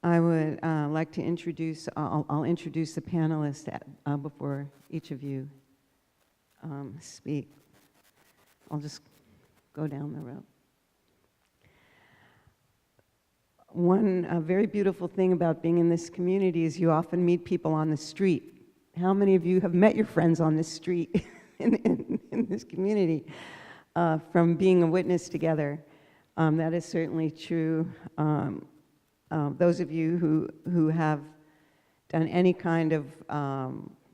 I would like to introduce, I'll introduce the panelists before each of you speak. I'll just go down the road. One very beautiful thing about being in this community is you often meet people on the street. How many of you have met your friends on the street in this community from being a witness together? That is certainly true. Those of you who have done any kind of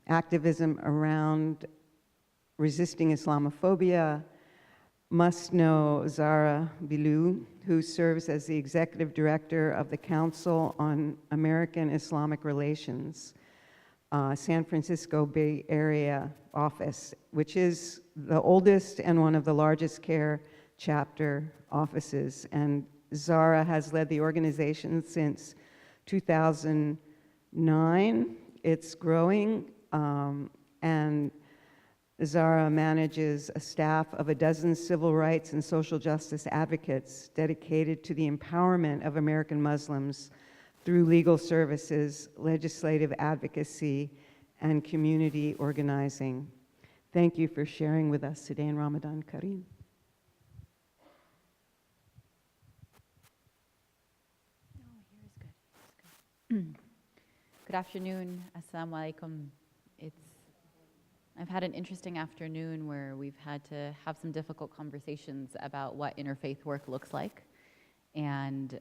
activism around resisting Islamophobia must know Zara Bilou, who serves as the executive director of the Council on American Islamic Relations, San Francisco Bay Area office, which is the oldest and one of the largest CARE chapter offices. And Zara has led the organization since 2009. It's growing, and Zara manages a staff of a dozen civil rights and social justice advocates dedicated to the empowerment of American Muslims through legal services, legislative advocacy, and community organizing. Thank you for sharing with us today in Ramadan Kareem. Good afternoon. Assalamu alaikum. I've had an interesting afternoon where we've had to have some difficult conversations about what interfaith work looks like. And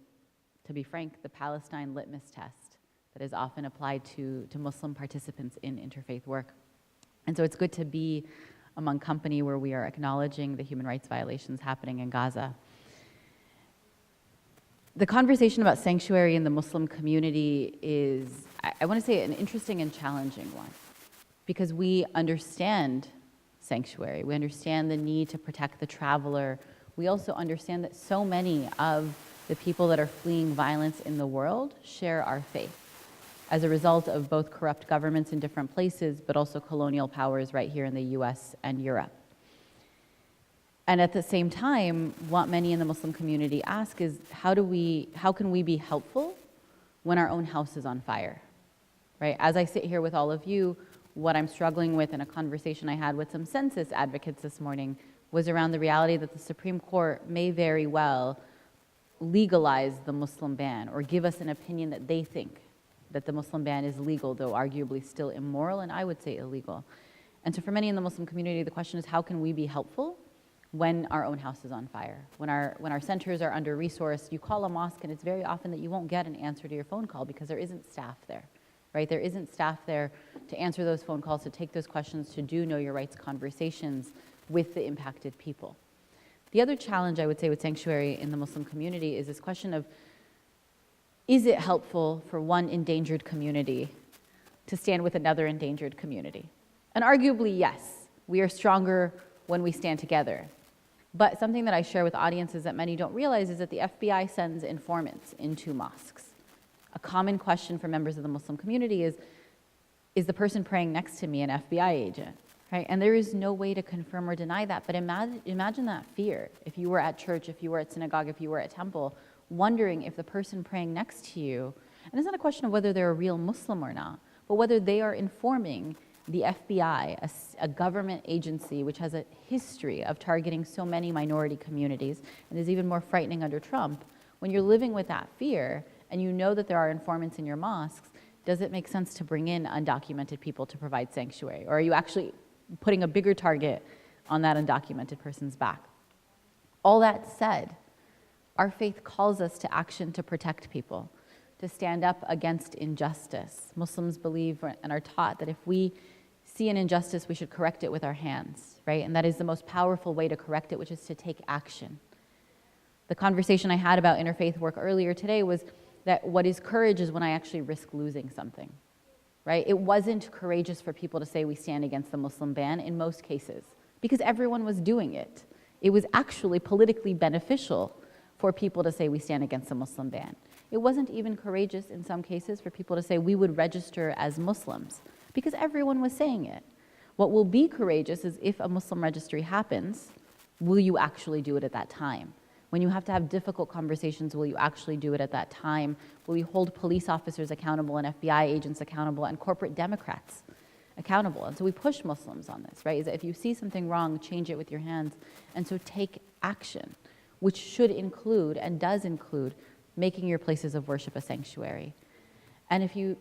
to be frank, the Palestine litmus test that is often applied to Muslim participants in interfaith work. And so it's good to be among company where we are acknowledging the human rights violations happening in Gaza. The conversation about sanctuary in the Muslim community is, I want to say, an interesting and challenging one, because we understand sanctuary. We understand the need to protect the traveler. We also understand that so many of the people that are fleeing violence in the world share our faith as a result of both corrupt governments in different places, but also colonial powers right here in the US and Europe. And at the same time, what many in the Muslim community ask is, how can we be helpful when our own house is on fire, right? As I sit here with all of you, what I'm struggling with in a conversation I had with some census advocates this morning was around the reality that the Supreme Court may very well legalize the Muslim ban or give us an opinion that they think that the Muslim ban is legal, though arguably still immoral, and I would say illegal. And so for many in the Muslim community, the question is, how can we be helpful when our own house is on fire? When our centers are under-resourced, you call a mosque and it's very often that you won't get an answer to your phone call because there isn't staff there. Right? There isn't staff there to answer those phone calls, to take those questions, to do know your rights conversations with the impacted people. The other challenge I would say with sanctuary in the Muslim community is this question of, is it helpful for one endangered community to stand with another endangered community? And arguably, yes, we are stronger when we stand together. But something that I share with audiences that many don't realize is that the FBI sends informants into mosques. A common question for members of the Muslim community is the person praying next to me an FBI agent, right? And there is no way to confirm or deny that, but imagine that fear. If you were at church, if you were at synagogue, if you were at temple, wondering if the person praying next to you, and it's not a question of whether they're a real Muslim or not, but whether they are informing the FBI, a government agency which has a history of targeting so many minority communities and is even more frightening under Trump. When you're living with that fear, and you know that there are informants in your mosques, does it make sense to bring in undocumented people to provide sanctuary? Or are you actually putting a bigger target on that undocumented person's back? All that said, our faith calls us to action to protect people, to stand up against injustice. Muslims believe and are taught that if we see an injustice, we should correct it with our hands, right? And that is the most powerful way to correct it, which is to take action. The conversation I had about interfaith work earlier today was that what is courage is when I actually risk losing something, right? It wasn't courageous for people to say we stand against the Muslim ban in most cases because everyone was doing it. It was actually politically beneficial for people to say we stand against the Muslim ban. It wasn't even courageous in some cases for people to say we would register as Muslims because everyone was saying it. What will be courageous is if a Muslim registry happens, will you actually do it at that time? When you have to have difficult conversations, will you actually do it at that time? Will you hold police officers accountable and FBI agents accountable and corporate Democrats accountable? And so we push Muslims on this, right? Is that if you see something wrong, change it with your hands. And so take action, which should include and does include making your places of worship a sanctuary. And if you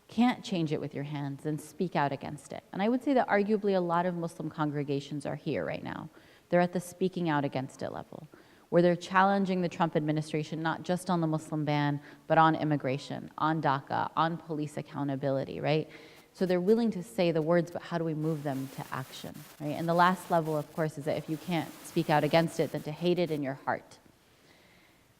can't change it with your hands, then speak out against it. And I would say that arguably a lot of Muslim congregations are here right now. They're at the speaking out against it level, where they're challenging the Trump administration, not just on the Muslim ban, but on immigration, on DACA, on police accountability, right? So they're willing to say the words, but how do we move them to action, right? And the last level, of course, is that if you can't speak out against it, then to hate it in your heart.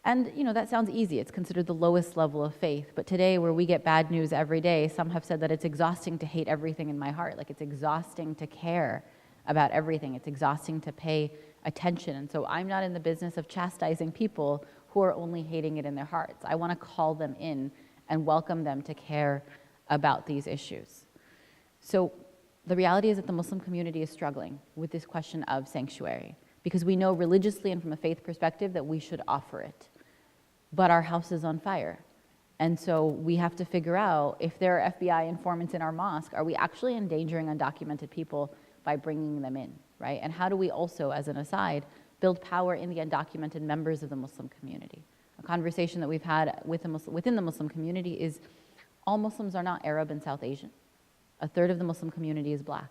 And, that sounds easy. It's considered the lowest level of faith. But today, where we get bad news every day, some have said that it's exhausting to hate everything in my heart. Like, it's exhausting to care about everything. It's exhausting to pay attention. And so I'm not in the business of chastising people who are only hating it in their hearts. I want to call them in and welcome them to care about these issues. So the reality is that the Muslim community is struggling with this question of sanctuary, because we know religiously and from a faith perspective that we should offer it. But our house is on fire. And so we have to figure out, if there are FBI informants in our mosque, are we actually endangering undocumented people by bringing them in, right? And how do we also, as an aside, build power in the undocumented members of the Muslim community? A conversation that we've had within the Muslim community is all Muslims are not Arab and South Asian. A third of the Muslim community is black.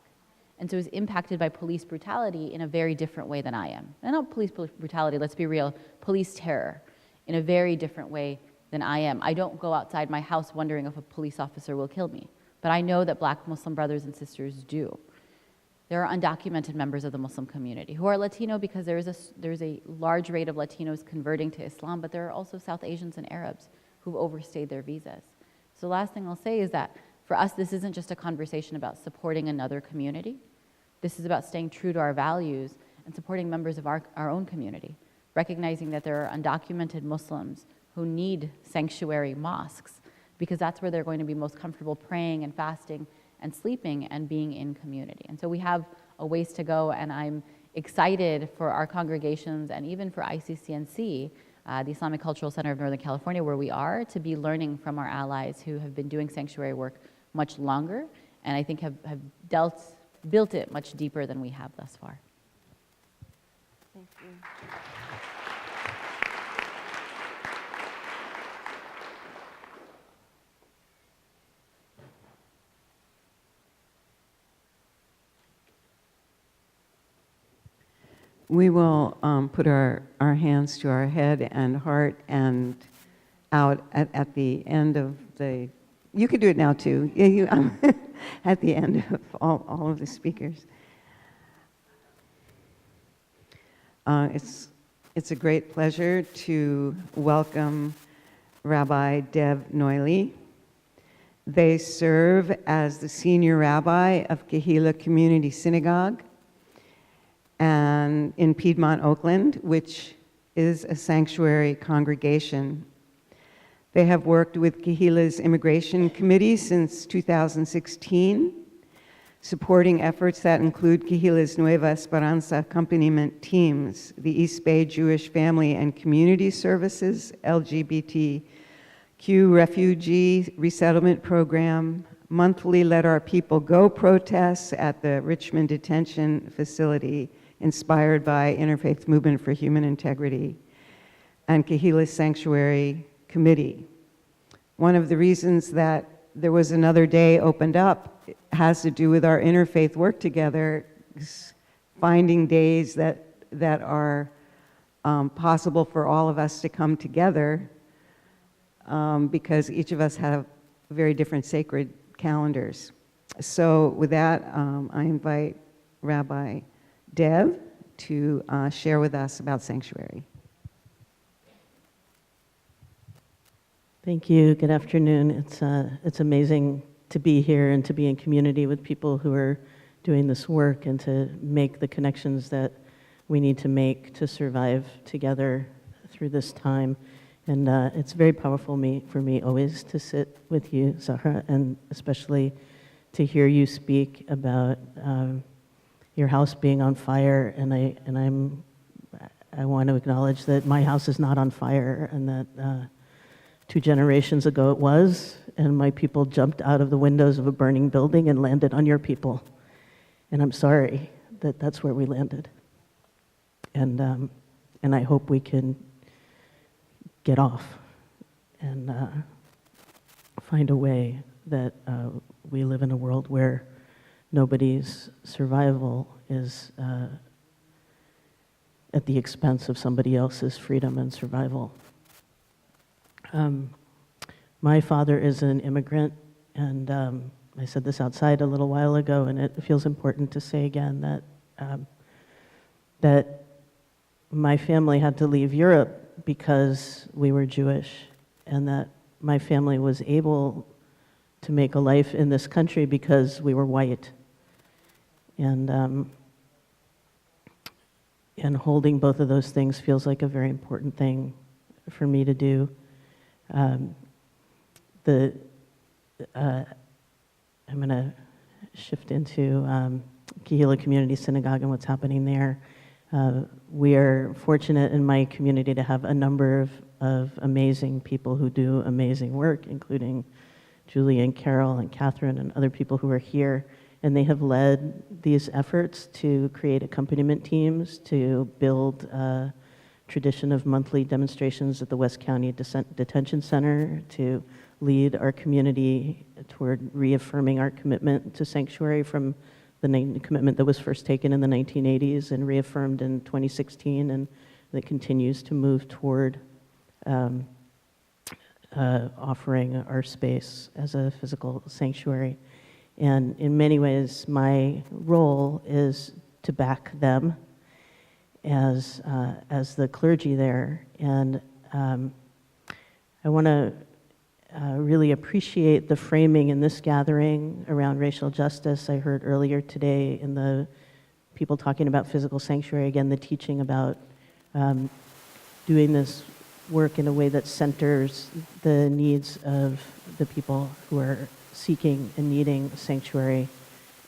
And so is impacted by police brutality in a very different way than I am. And not police brutality, let's be real, police terror in a very different way than I am. I don't go outside my house wondering if a police officer will kill me, but I know that black Muslim brothers and sisters do. There are undocumented members of the Muslim community who are Latino because there's a large rate of Latinos converting to Islam, but there are also South Asians and Arabs who've overstayed their visas. So the last thing I'll say is that for us, this isn't just a conversation about supporting another community. This is about staying true to our values and supporting members of our own community, recognizing that there are undocumented Muslims who need sanctuary mosques because that's where they're going to be most comfortable praying and fasting and sleeping and being in community. And so we have a ways to go, and I'm excited for our congregations and even for ICCNC, the Islamic Cultural Center of Northern California, where we are, to be learning from our allies who have been doing sanctuary work much longer, and I think have built it much deeper than we have thus far. Thank you. We will put our hands to our head and heart and out at the end of the, you could do it now too, at the end of all of the speakers. It's a great pleasure to welcome Rabbi Dev Noily. They serve as the senior rabbi of Kehillah Community Synagogue and in Piedmont, Oakland, which is a sanctuary congregation. They have worked with Kehillah's Immigration Committee since 2016, supporting efforts that include Kehillah's Nueva Esperanza accompaniment teams, the East Bay Jewish Family and Community Services, LGBTQ Refugee Resettlement Program, monthly Let Our People Go protests at the Richmond Detention Facility, inspired by Interfaith Movement for Human Integrity, and Kehillah's Sanctuary Committee. One of the reasons that there was another day opened up has to do with our interfaith work together, finding days that are possible for all of us to come together, because each of us have very different sacred calendars. So with that, I invite Rabbi Dev to share with us about sanctuary. Thank you. Good afternoon. It's amazing to be here and to be in community with people who are doing this work and to make the connections that we need to make to survive together through this time. And it's very powerful for me always to sit with you, Zahra, and especially to hear you speak about your house being on fire. And I want to acknowledge that my house is not on fire, and that 2 generations ago it was, and my people jumped out of the windows of a burning building and landed on your people. And I'm sorry that that's where we landed. And I hope we can get off and find a way that we live in a world where nobody's survival is at the expense of somebody else's freedom and survival. My father is an immigrant, and I said this outside a little while ago, and it feels important to say again that my family had to leave Europe because we were Jewish, and that my family was able to make a life in this country because we were white. And holding both of those things feels like a very important thing for me to do. I'm going to shift into Kehila Community Synagogue and what's happening there. We are fortunate in my community to have a number of amazing people who do amazing work, including Julie and Carol and Catherine and other people who are here. And they have led these efforts to create accompaniment teams, to build a tradition of monthly demonstrations at the West County Detention Center, to lead our community toward reaffirming our commitment to sanctuary from the commitment that was first taken in the 1980s and reaffirmed in 2016, and that continues to move toward offering our space as a physical sanctuary. And in many ways, my role is to back them as the clergy there. And I want to really appreciate the framing in this gathering around racial justice. I heard earlier today in the people talking about physical sanctuary, again, the teaching about doing this work in a way that centers the needs of the people who are seeking and needing sanctuary,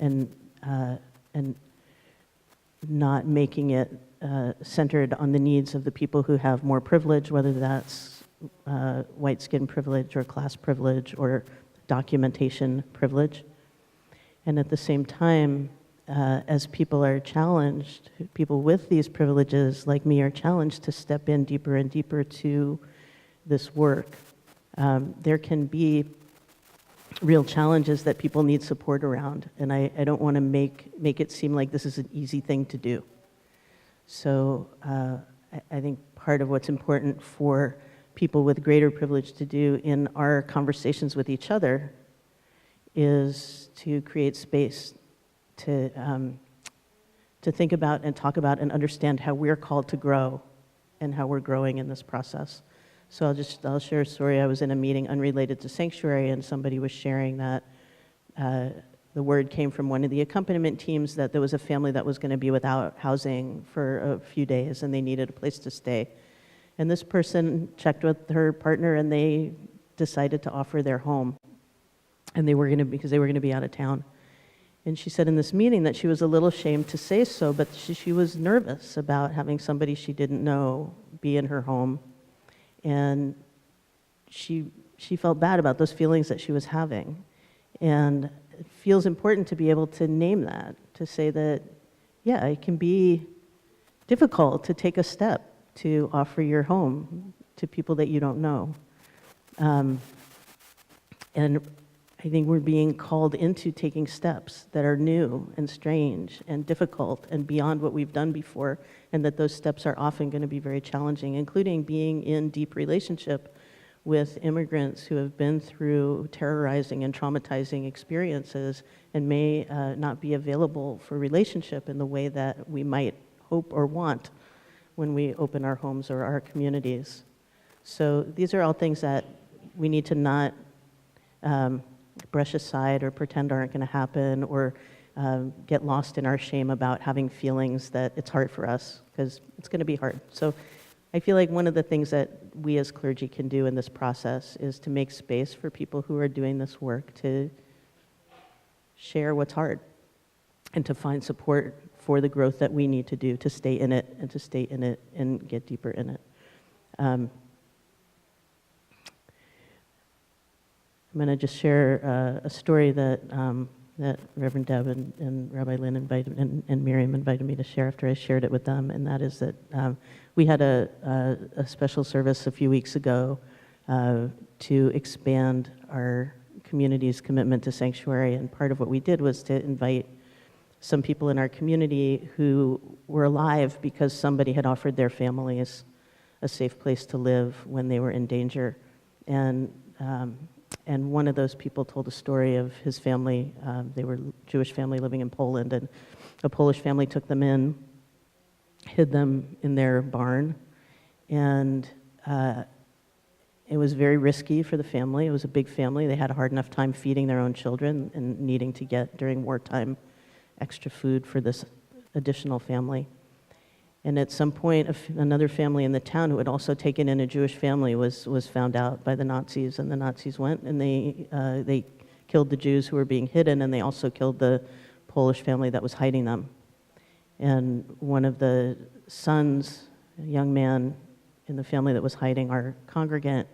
and not making it centered on the needs of the people who have more privilege, whether that's white skin privilege or class privilege or documentation privilege. And at the same time, as people are challenged, people with these privileges like me are challenged to step in deeper and deeper to this work. There can be real challenges that people need support around, and I don't want to make it seem like this is an easy thing to do. So I think part of what's important for people with greater privilege to do in our conversations with each other is to create space to think about and talk about and understand how we're called to grow and how we're growing in this process. So I'll share a story. I was in a meeting unrelated to sanctuary, and somebody was sharing that the word came from one of the accompaniment teams that there was a family that was going to be without housing for a few days, and they needed a place to stay. And this person checked with her partner, and they decided to offer their home, and because they were going to be out of town. And she said in this meeting that she was a little ashamed to say so, but she was nervous about having somebody she didn't know be in her home. And she felt bad about those feelings that she was having. And it feels important to be able to name that, to say that, yeah, it can be difficult to take a step to offer your home to people that you don't know. And I think we're being called into taking steps that are new and strange and difficult and beyond what we've done before, and that those steps are often going to be very challenging, including being in deep relationship with immigrants who have been through terrorizing and traumatizing experiences and may not be available for relationship in the way that we might hope or want when we open our homes or our communities. So these are all things that we need to not brush aside or pretend aren't going to happen, or get lost in our shame about having feelings that it's hard for us, because it's going to be hard. So I feel like one of the things that we as clergy can do in this process is to make space for people who are doing this work to share what's hard and to find support for the growth that we need to do to stay in it and to stay in it and get deeper in it. I'm going to just share a story that Reverend Deb and Rabbi Lynn invited, and Miriam invited me to share after I shared it with them, and that is that we had a special service a few weeks ago to expand our community's commitment to sanctuary, and part of what we did was to invite some people in our community who were alive because somebody had offered their families a safe place to live when they were in danger. And one of those people told a story of his family. They were a Jewish family living in Poland, and a Polish family took them in, hid them in their barn, and it was very risky for the family. It was a big family. They had a hard enough time feeding their own children and needing to get, during wartime, extra food for this additional family. And at some point, another family in the town who had also taken in a Jewish family was found out by the Nazis, and the Nazis went and they killed the Jews who were being hidden, and they also killed the Polish family that was hiding them. And one of the sons, a young man in the family that was hiding, our congregant,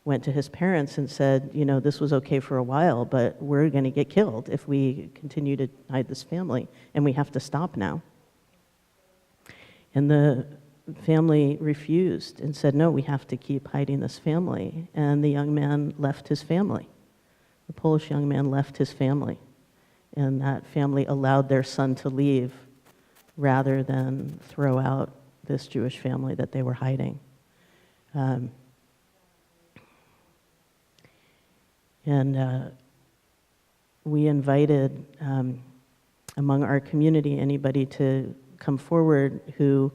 went to his parents and said, you know, this was okay for a while, but we're going to get killed if we continue to hide this family, and we have to stop now. And the family refused and said, no, we have to keep hiding this family. And the young man left his family. The Polish young man left his family. And that family allowed their son to leave rather than throw out this Jewish family that they were hiding. We invited, among our community, anybody to come forward who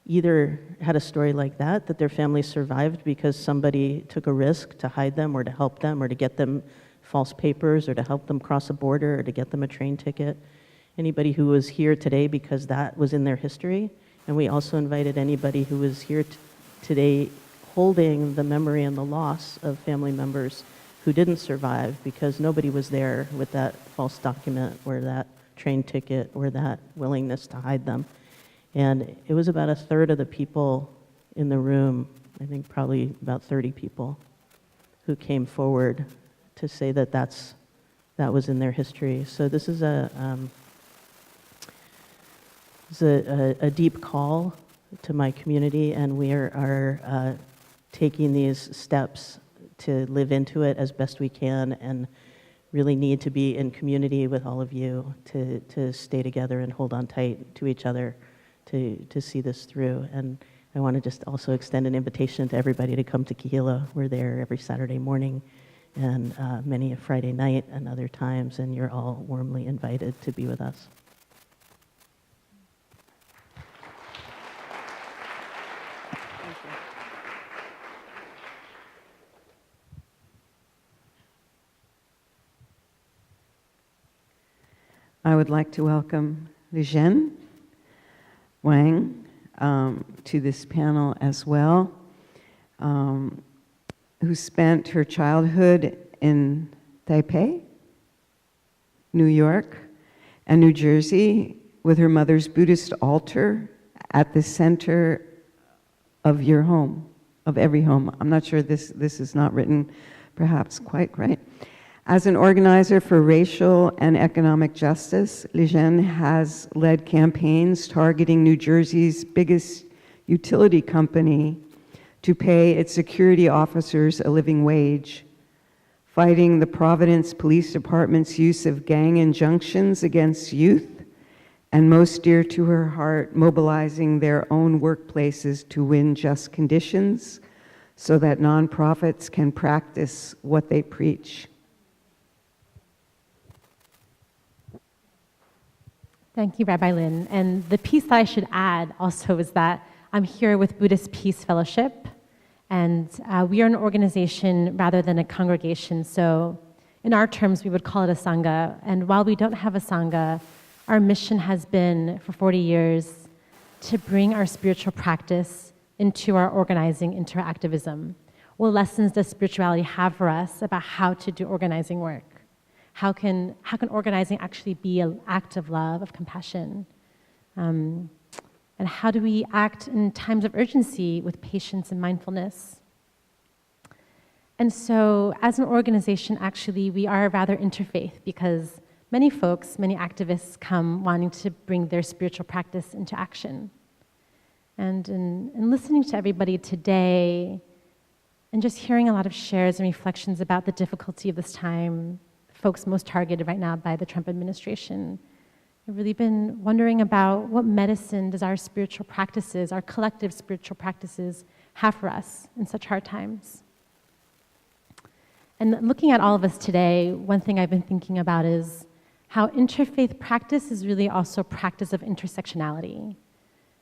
either had a story like that their family survived because somebody took a risk to hide them or to help them or to get them false papers or to help them cross a border or to get them a train ticket. Anybody who was here today because that was in their history. And we also invited anybody who was here today holding the memory and the loss of family members who didn't survive because nobody was there with that false document or that train ticket or that willingness to hide them. And it was about a third of the people in the room, I think probably about 30 people, who came forward to say that that was in their history. So this is a deep call to my community, and we are taking these steps to live into it as best we can, and really need to be in community with all of you to stay together and hold on tight to each other to see this through. And I want to just also extend an invitation to everybody to come to Kehila. We're there every Saturday morning and many a Friday night and other times, and you're all warmly invited to be with us. I would like to welcome Lijen Wang to this panel as well, who spent her childhood in Taipei, New York, and New Jersey with her mother's Buddhist altar at the center of your home, of every home. I'm not sure this is not written perhaps quite right. As an organizer for racial and economic justice, Lijen has led campaigns targeting New Jersey's biggest utility company to pay its security officers a living wage, fighting the Providence Police Department's use of gang injunctions against youth, and most dear to her heart, mobilizing their own workplaces to win just conditions so that nonprofits can practice what they preach. Thank you, Rabbi Lynn. And the piece that I should add also is that I'm here with Buddhist Peace Fellowship, and we are an organization rather than a congregation. So in our terms, we would call it a sangha. And while we don't have a sangha, our mission has been for 40 years to bring our spiritual practice into our organizing, into our activism. What lessons does spirituality have for us about how to do organizing work? How can organizing actually be an act of love, of compassion? And how do we act in times of urgency with patience and mindfulness? And so as an organization, actually, we are rather interfaith because many folks, many activists come wanting to bring their spiritual practice into action. And in listening to everybody today, and just hearing a lot of shares and reflections about the difficulty of this time, folks most targeted right now by the Trump administration, I've really been wondering about what medicine does our spiritual practices, our collective spiritual practices, have for us in such hard times. And looking at all of us today, one thing I've been thinking about is how interfaith practice is really also a practice of intersectionality.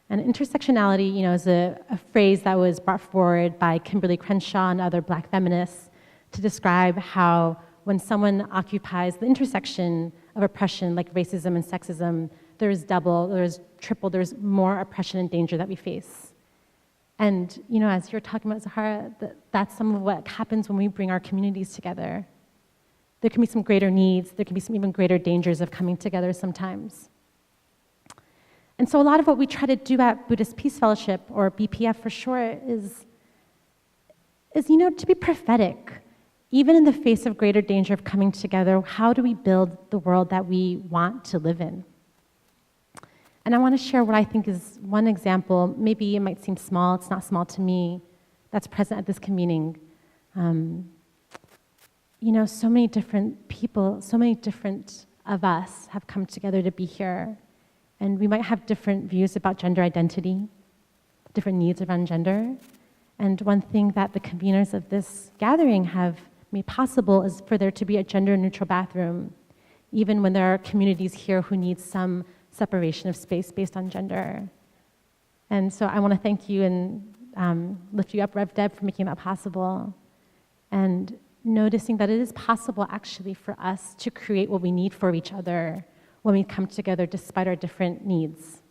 And intersectionality, is a phrase that was brought forward by Kimberly Crenshaw and other Black feminists to describe how when someone occupies the intersection of oppression like racism and sexism, there's double, there's triple, there's more oppression and danger that we face. And as you're talking about, Zahara, that's some of what happens when we bring our communities together. There can be some greater needs, there can be some even greater dangers of coming together sometimes. And so a lot of what we try to do at Buddhist Peace Fellowship, or BPF for short, is to be prophetic. Even in the face of greater danger of coming together, how do we build the world that we want to live in? And I want to share what I think is one example, maybe it might seem small, it's not small to me, that's present at this convening. So many different people, so many different of us have come together to be here. And we might have different views about gender identity, different needs around gender. And one thing that the conveners of this gathering have made possible is for there to be a gender-neutral bathroom, even when there are communities here who need some separation of space based on gender. And so I want to thank you and lift you up, Rev Deb, for making that possible. And noticing that it is possible, actually, for us to create what we need for each other when we come together despite our different needs.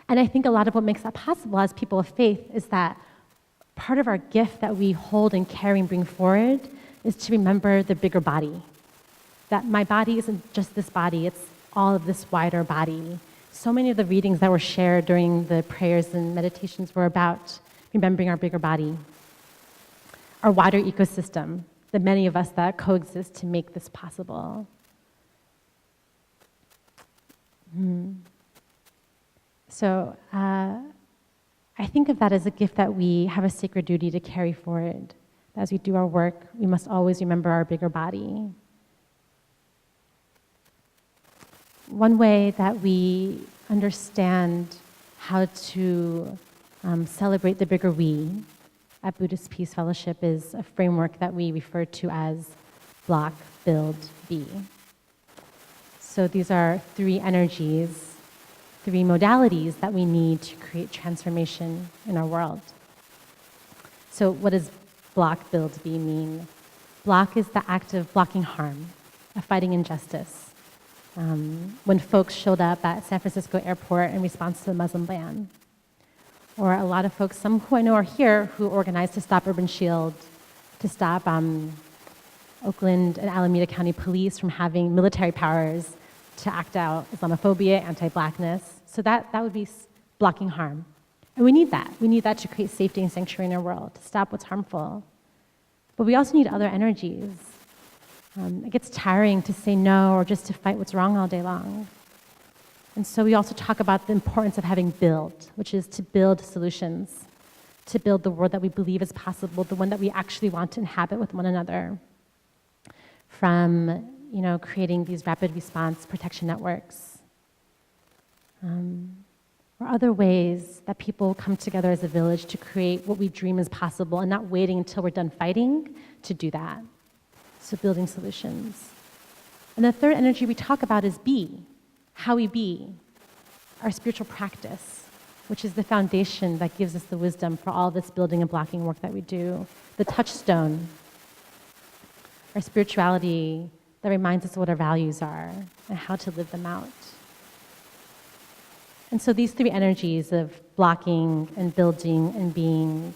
And I think a lot of what makes that possible as people of faith is that part of our gift that we hold and carry and bring forward is to remember the bigger body. That my body isn't just this body, it's all of this wider body. So many of the readings that were shared during the prayers and meditations were about remembering our bigger body, our wider ecosystem, the many of us that coexist to make this possible. So I think of that as a gift that we have a sacred duty to carry forward. As we do our work, we must always remember our bigger body. One way that we understand how to celebrate the bigger we at Buddhist Peace Fellowship is a framework that we refer to as Block, Build, Be. So these are three energies, three modalities that we need to create transformation in our world. So what does block, build, be mean? Block is the act of blocking harm, of fighting injustice. When folks showed up at San Francisco airport in response to the Muslim ban, or a lot of folks, some who I know are here, who organized to stop Urban Shield, to stop Oakland and Alameda County police from having military powers to act out Islamophobia, anti-blackness. So that would be blocking harm. And we need that. We need that to create safety and sanctuary in our world, to stop what's harmful. But we also need other energies. It gets tiring to say no or just to fight what's wrong all day long. And so we also talk about the importance of having build, which is to build solutions, to build the world that we believe is possible, the one that we actually want to inhabit with one another. From creating these rapid response protection networks, or other ways that people come together as a village to create what we dream is possible and not waiting until we're done fighting to do that. So building solutions. And the third energy we talk about is be, how we be, our spiritual practice, which is the foundation that gives us the wisdom for all this building and blocking work that we do, the touchstone, our spirituality that reminds us what our values are and how to live them out. And so these three energies of blocking and building and being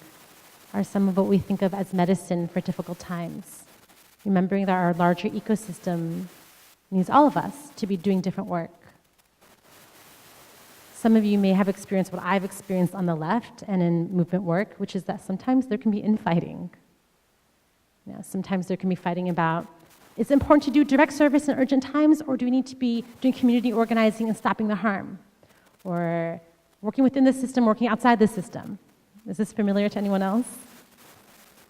are some of what we think of as medicine for difficult times. Remembering that our larger ecosystem needs all of us to be doing different work. Some of you may have experienced what I've experienced on the left and in movement work, which is that sometimes there can be infighting. Sometimes there can be fighting about, is it important to do direct service in urgent times, or do we need to be doing community organizing and stopping the harm? Or working within the system, working outside the system. Is this familiar to anyone else?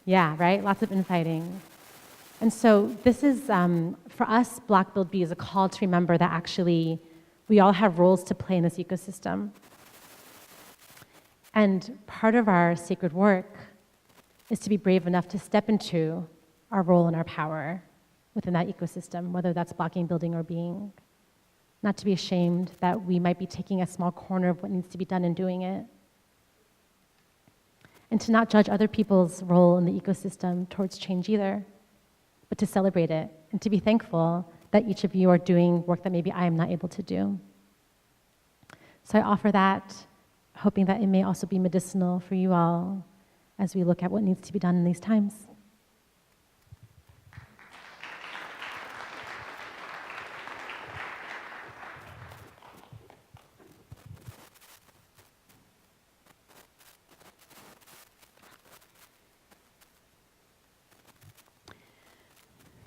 Yeah, right? Lots of infighting. And so this is, for us, Block Build B is a call to remember that actually we all have roles to play in this ecosystem. And part of our sacred work is to be brave enough to step into our role and our power within that ecosystem, whether that's blocking, building, or being. Not to be ashamed that we might be taking a small corner of what needs to be done and doing it. And to not judge other people's role in the ecosystem towards change either, but to celebrate it and to be thankful that each of you are doing work that maybe I am not able to do. So I offer that, hoping that it may also be medicinal for you all as we look at what needs to be done in these times.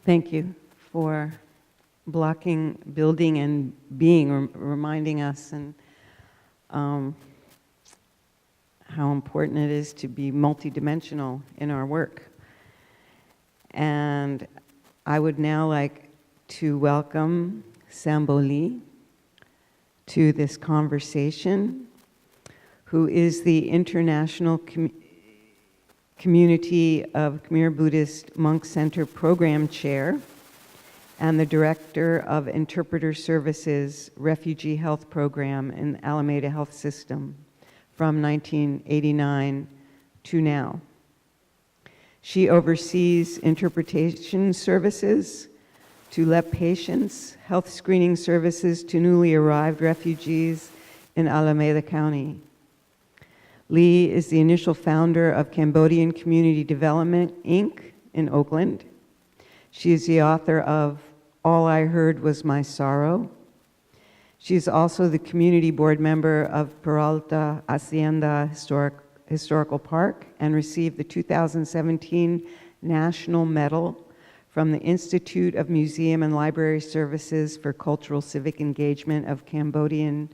Thank you for blocking, building, and being, reminding us and how important it is to be multidimensional in our work. And I would now like to welcome Sambo Lee to this conversation, who is the International Community of Khmer Buddhist Monk Center Program Chair and the Director of Interpreter Services Refugee Health Program in Alameda Health System from 1989 to now. She oversees interpretation services to LEP patients, health screening services to newly arrived refugees in Alameda County. Lee is the initial founder of Cambodian Community Development, Inc. in Oakland. She is the author of All I Heard Was My Sorrow. She is also the community board member of Peralta Hacienda Historical Park and received the 2017 National Medal from the Institute of Museum and Library Services for Cultural Civic Engagement of Cambodian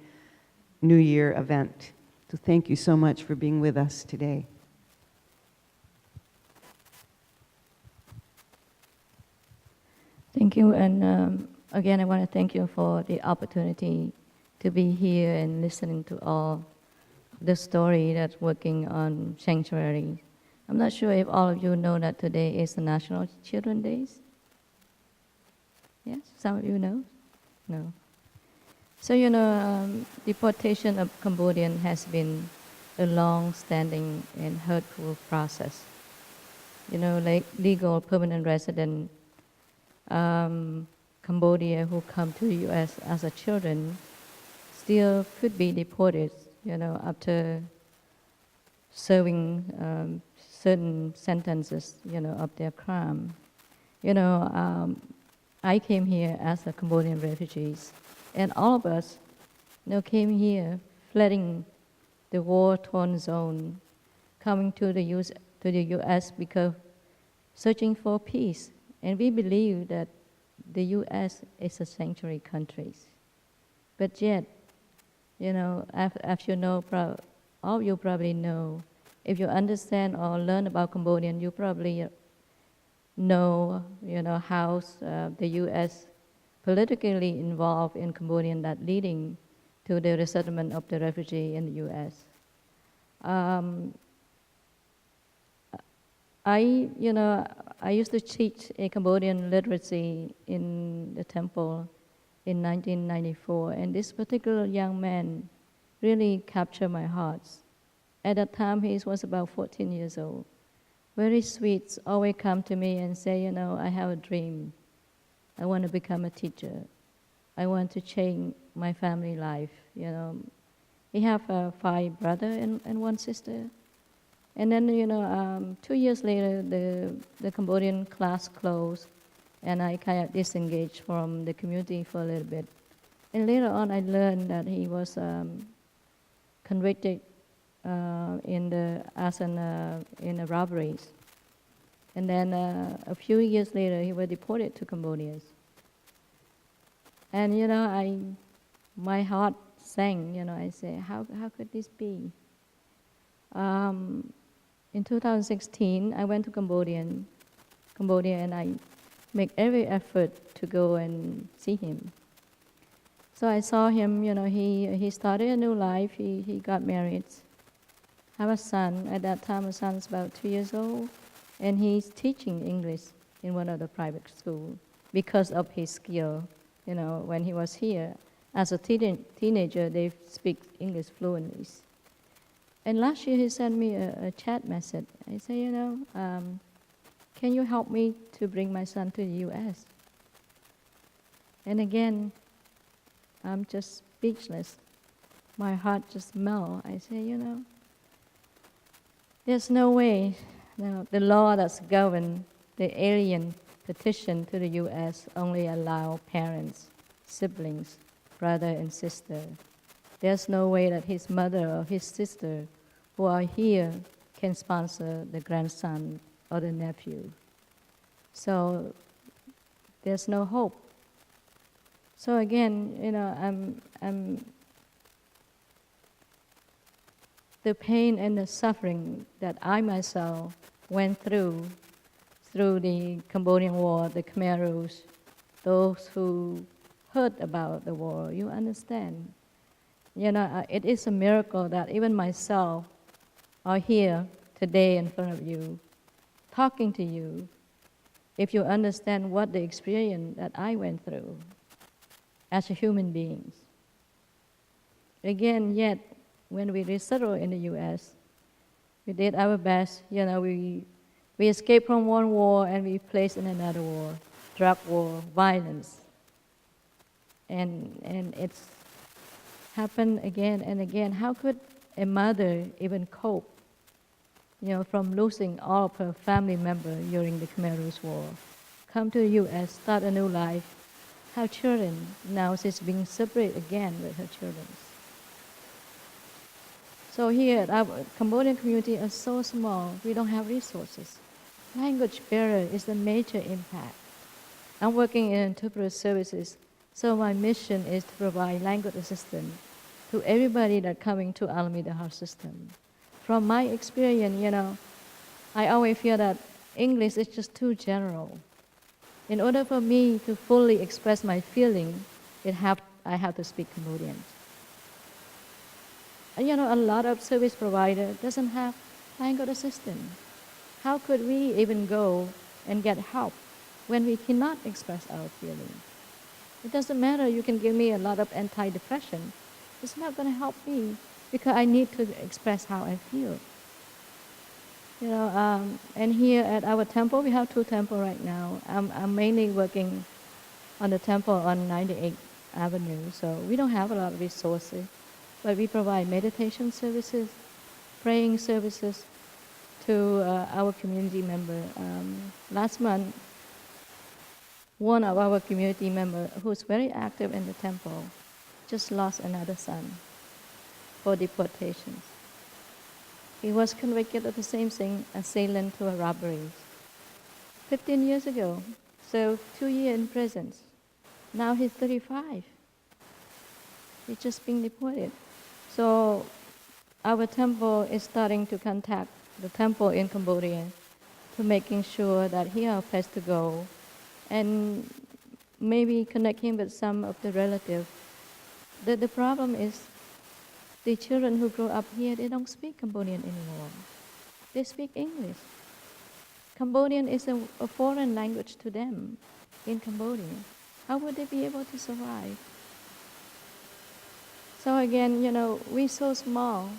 New Year event. So thank you so much for being with us today. Thank you, and again, I want to thank you for the opportunity to be here and listening to all the story that's working on sanctuary. I'm not sure if all of you know that today is the National Children's Days. Yes, some of you know? No. So, deportation of Cambodians has been a long-standing and hurtful process. Like legal permanent resident Cambodia who come to the U.S. as a children still could be deported, after serving certain sentences, of their crime. I came here as a Cambodian refugees. And all of us came here fleeing the war-torn zone, coming to the U.S. because searching for peace. And we believe that the U.S. is a sanctuary country. But yet, as you know, all of you probably know, if you understand or learn about Cambodian, you probably know, how the U.S. politically involved in Cambodia that leading to the resettlement of the refugee in the U.S. I used to teach a Cambodian literacy in the temple in 1994, and this particular young man really captured my heart. At that time, he was about 14 years old. Very sweet, always come to me and say, I have a dream. I want to become a teacher. I want to change my family life. He have 5 brothers and 1 sister. And then, 2 years later, the Cambodian class closed, and I kind of disengaged from the community for a little bit. And later on, I learned that he was convicted in the robberies. And then a few years later, he was deported to Cambodia. And my heart sank. I say, how could this be? In 2016, I went to Cambodia, and I make every effort to go and see him. So I saw him. He started a new life. He got married. Have a son. At that time, my son's about 2 years old, and he's teaching English in one of the private schools because of his skill. When he was here, as a teenager, they speak English fluently. And last year, he sent me a chat message. I said, can you help me to bring my son to the U.S.? And again, I'm just speechless. My heart just melts. I say, there's no way. The law that's governed the alien petition to the U.S. only allow parents, siblings, brother and sister. There's no way that his mother or his sister who are here can sponsor the grandson or the nephew. So there's no hope. So again, I'm the pain and the suffering that I myself went through the Cambodian War, the Khmer Rouge, those who heard about the war, you understand. It is a miracle that even myself are here today in front of you, talking to you, if you understand what the experience that I went through as a human being. Again, yet, when we resettled in the U.S., we did our best. We escaped from one war and we placed in another war, drug war, violence. And it's happened again and again. How could a mother even cope, from losing all of her family members during the Khmer Rouge War, come to the U.S., start a new life, have children. Now she's being separated again with her children. So here, our Cambodian community is so small, we don't have resources. Language barrier is a major impact. I'm working in interpreter services, so my mission is to provide language assistance to everybody that coming to Alameda Health System. From my experience, I always feel that English is just too general. In order for me to fully express my feeling, I have to speak Cambodian. And a lot of service provider doesn't have language assistant. How could we even go and get help when we cannot express our feeling? It doesn't matter, you can give me a lot of antidepressant. It's not going to help me because I need to express how I feel. And here at our temple, we have 2 temples right now. I'm mainly working on the temple on 98th Avenue, so we don't have a lot of resources. But we provide meditation services, praying services to our community member. Last month, one of our community members, who's very active in the temple, just lost another son for deportation. He was convicted of the same thing, assailant to a robbery, 15 years ago. So 2 years in prison. Now he's 35. He's just being deported. So our temple is starting to contact the temple in Cambodia to making sure that he has a place to go and maybe connect him with some of the relatives. The problem is the children who grow up here, they don't speak Cambodian anymore. They speak English. Cambodian is a foreign language to them in Cambodia. How would they be able to survive? So again, we're so small.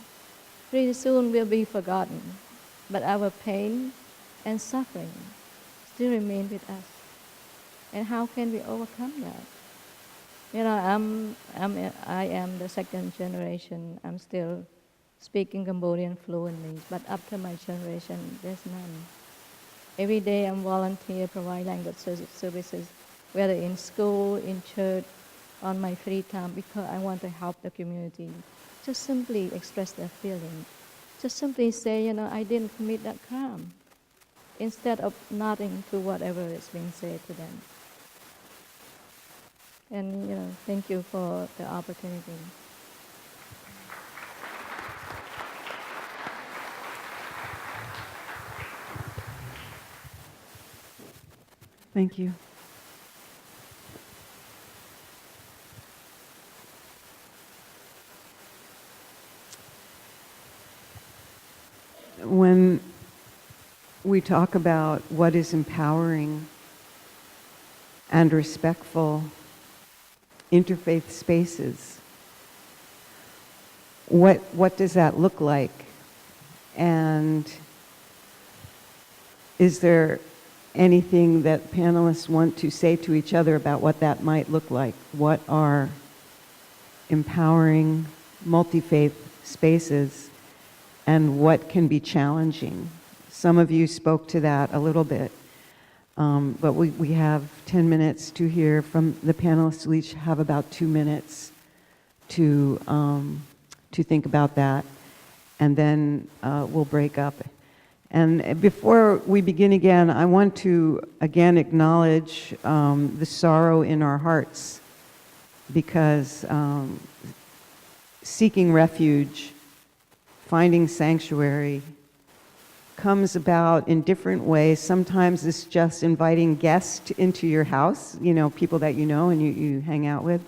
Pretty soon we'll be forgotten. But our pain and suffering still remain with us. And how can we overcome that? I am the second generation. I'm still speaking Cambodian fluently, but after my generation, there's none. Every day I'm volunteer, provide language services, whether in school, in church, on my free time, because I want to help the community just simply express their feeling. Just simply say, I didn't commit that crime, instead of nodding to whatever is being said to them. And, thank you for the opportunity. Thank you. When we talk about what is empowering and respectful interfaith spaces, what does that look like? And is there anything that panelists want to say to each other about what that might look like? What are empowering multi-faith spaces, and what can be challenging? Some of you spoke to that a little bit, but we have 10 minutes to hear from the panelists. We each have about 2 minutes to think about that, and then we'll break up. And before we begin again, I want to again acknowledge the sorrow in our hearts, because seeking refuge, finding sanctuary, comes about in different ways. Sometimes it's just inviting guests into your house, people that you know and you hang out with.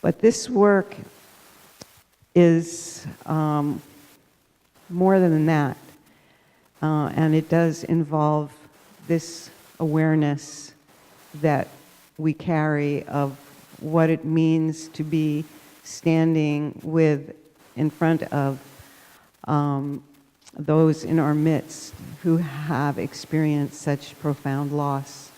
But this work is more than that. And it does involve this awareness that we carry of what it means to be standing in front of those in our midst who have experienced such profound loss.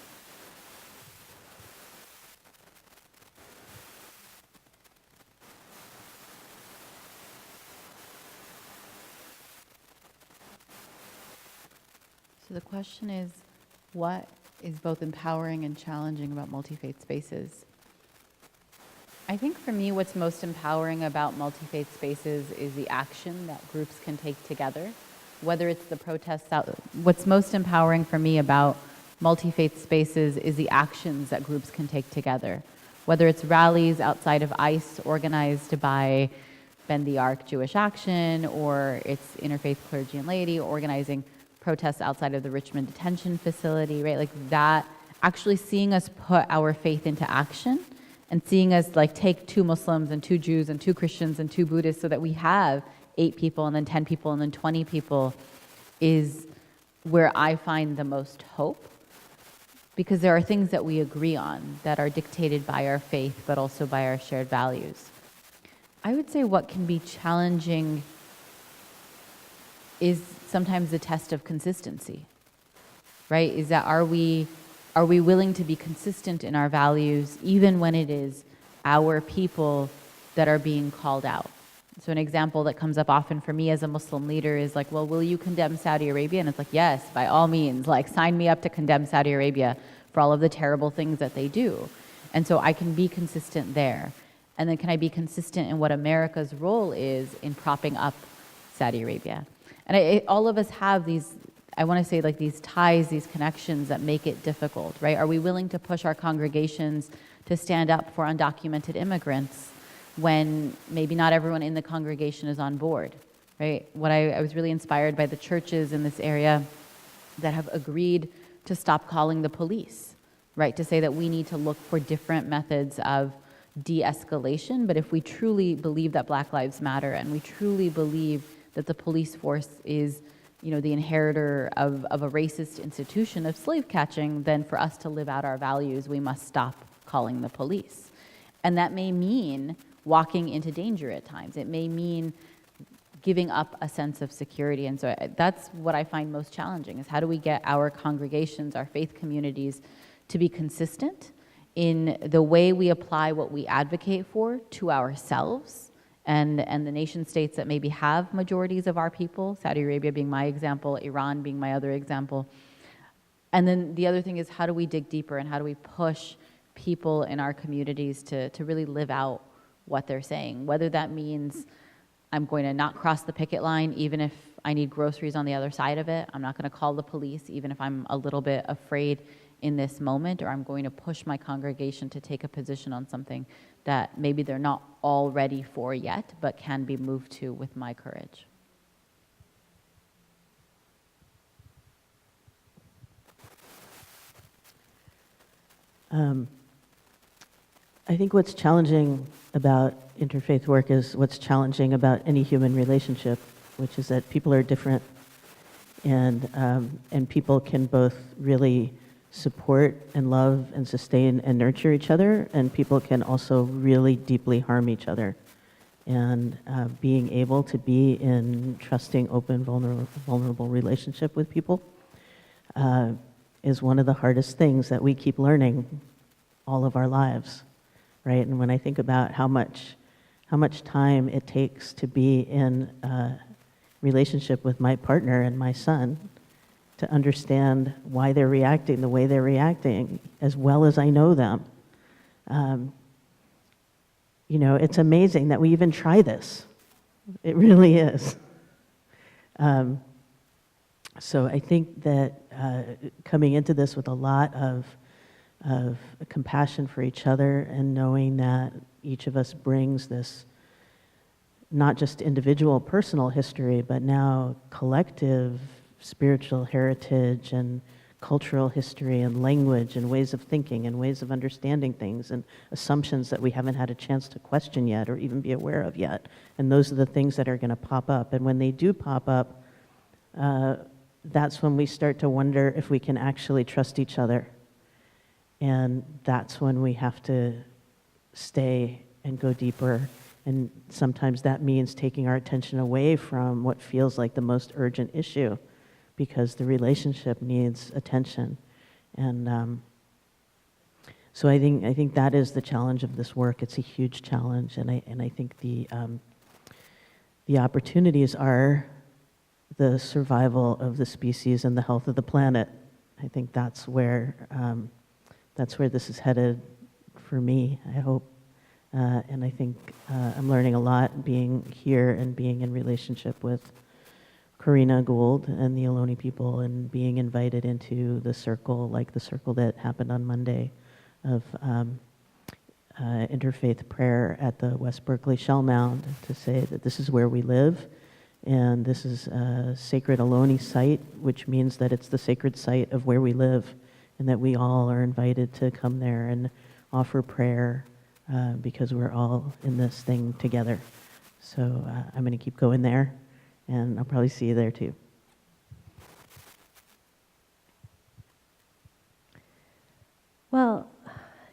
So the question is, what is both empowering and challenging about multi-faith spaces? I think for me, what's most empowering about multi-faith spaces is the action that groups can take together, whether it's the protests out. What's most empowering for me about multi-faith spaces is the actions that groups can take together, whether it's rallies outside of ICE organized by Bend the Arc Jewish Action, or it's Interfaith Clergy and Laity organizing protests outside of the Richmond detention facility, right? Like that, actually seeing us put our faith into action and seeing us like take 2 Muslims and 2 Jews and 2 Christians and 2 Buddhists so that we have 8 people and then 10 people and then 20 people is where I find the most hope, because there are things that we agree on that are dictated by our faith but also by our shared values. I would say what can be challenging is sometimes the test of consistency, right? Is that are we willing to be consistent in our values even when it is our people that are being called out? So an example that comes up often for me as a Muslim leader is like, well, will you condemn Saudi Arabia? And it's like, yes, by all means, like sign me up to condemn Saudi Arabia for all of the terrible things that they do. And so I can be consistent there. And then can I be consistent in what America's role is in propping up Saudi Arabia? And all of us have these, I want to say like these ties, these connections that make it difficult, right? Are we willing to push our congregations to stand up for undocumented immigrants when maybe not everyone in the congregation is on board, right? I was really inspired by the churches in this area that have agreed to stop calling the police, right? To say that we need to look for different methods of de-escalation, but if we truly believe that Black Lives Matter and we truly believe that the police force is, the inheritor of a racist institution of slave catching, then for us to live out our values, we must stop calling the police. And that may mean walking into danger at times. It may mean giving up a sense of security. And so that's what I find most challenging, is how do we get our congregations, our faith communities, to be consistent in the way we apply what we advocate for to ourselves and the nation states that maybe have majorities of our people, Saudi Arabia being my example, Iran being my other example. And then the other thing is, how do we dig deeper and how do we push people in our communities to really live out what they're saying, whether that means I'm going to not cross the picket line even if I need groceries on the other side of it. I'm not going to call the police even if I'm a little bit afraid in this moment, or I'm going to push my congregation to take a position on something that maybe they're not all ready for yet, but can be moved to with my courage. I think what's challenging about interfaith work is what's challenging about any human relationship, which is that people are different, and people can both really support and love and sustain and nurture each other, and people can also really deeply harm each other. And being able to be in trusting, open, vulnerable relationship with people is one of the hardest things that we keep learning all of our lives, right? And when I think about how much time it takes to be in a relationship with my partner and my son, to understand why they're reacting the way they're reacting, as well as I know them. You know, it's amazing that we even try this. It really is. So I think that coming into this with a lot of compassion for each other, and knowing that each of us brings this not just individual personal history, but now collective spiritual heritage and cultural history and language and ways of thinking and ways of understanding things and assumptions that we haven't had a chance to question yet or even be aware of yet. And those are the things that are going to pop up. And when they do pop up, that's when we start to wonder if we can actually trust each other. And that's when we have to stay and go deeper. And sometimes that means taking our attention away from what feels like the most urgent issue, because the relationship needs attention. And so I think that is the challenge of this work. It's a huge challenge, and I think the opportunities are the survival of the species and the health of the planet. I think that's where this is headed for me, I hope. And I think I'm learning a lot being here and being in relationship with Karina Gould and the Ohlone people, and being invited into the circle, like the circle that happened on Monday of interfaith prayer at the West Berkeley Shell Mound, to say that this is where we live, and this is a sacred Ohlone site, which means that it's the sacred site of where we live, and that we all are invited to come there and offer prayer because we're all in this thing together. So I'm going to keep going there, and I'll probably see you there too. Well,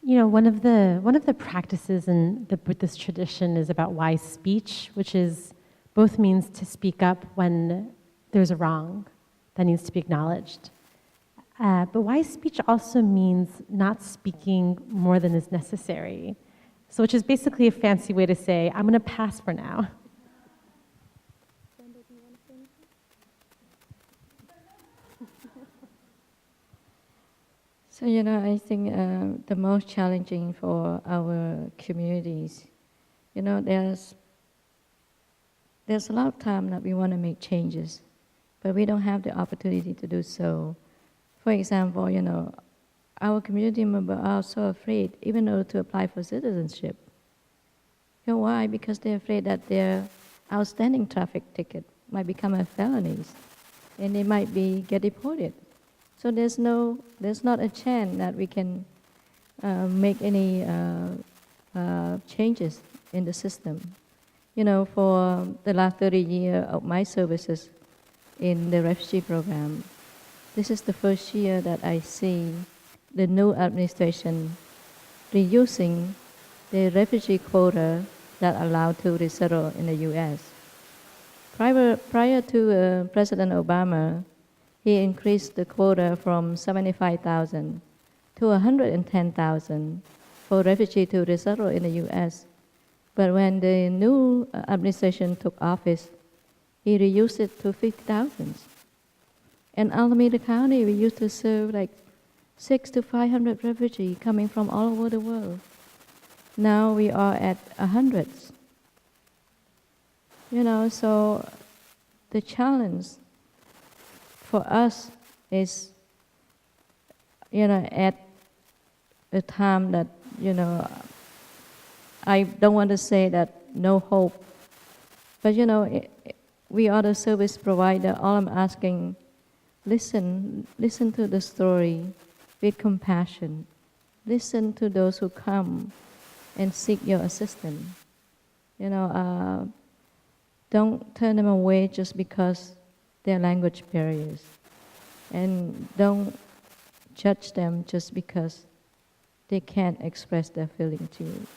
you know, one of the practices in the Buddhist tradition is about wise speech, which is both means to speak up when there's a wrong that needs to be acknowledged. But wise speech also means not speaking more than is necessary. So, which is basically a fancy way to say, I'm going to pass for now. So, you know, I think the most challenging for our communities, you know, there's a lot of time that we want to make changes, but we don't have the opportunity to do so. For example, you know, our community members are so afraid, even though to apply for citizenship. You know why? Because they're afraid that their outstanding traffic ticket might become a felony, and they might get deported. So there's not a chance that we can make any changes in the system. You know, for the last 30 years of my services in the refugee program, this is the first year that I see the new administration reducing the refugee quota that allowed to resettle in the U.S. Prior to President Obama, he increased the quota from 75,000 to 110,000 for refugees to resettle in the U.S. But when the new administration took office, he reduced it to 50,000. In Alameda County, we used to serve like 600 to 500 refugees coming from all over the world. Now we are at 100. So the challenge for us is, at a time that, I don't want to say that no hope, but we are the service provider. All I'm asking, listen to the story with compassion. Listen to those who come and seek your assistance. Don't turn them away just because they're language barriers, and don't judge them just because they can't express their feeling to you.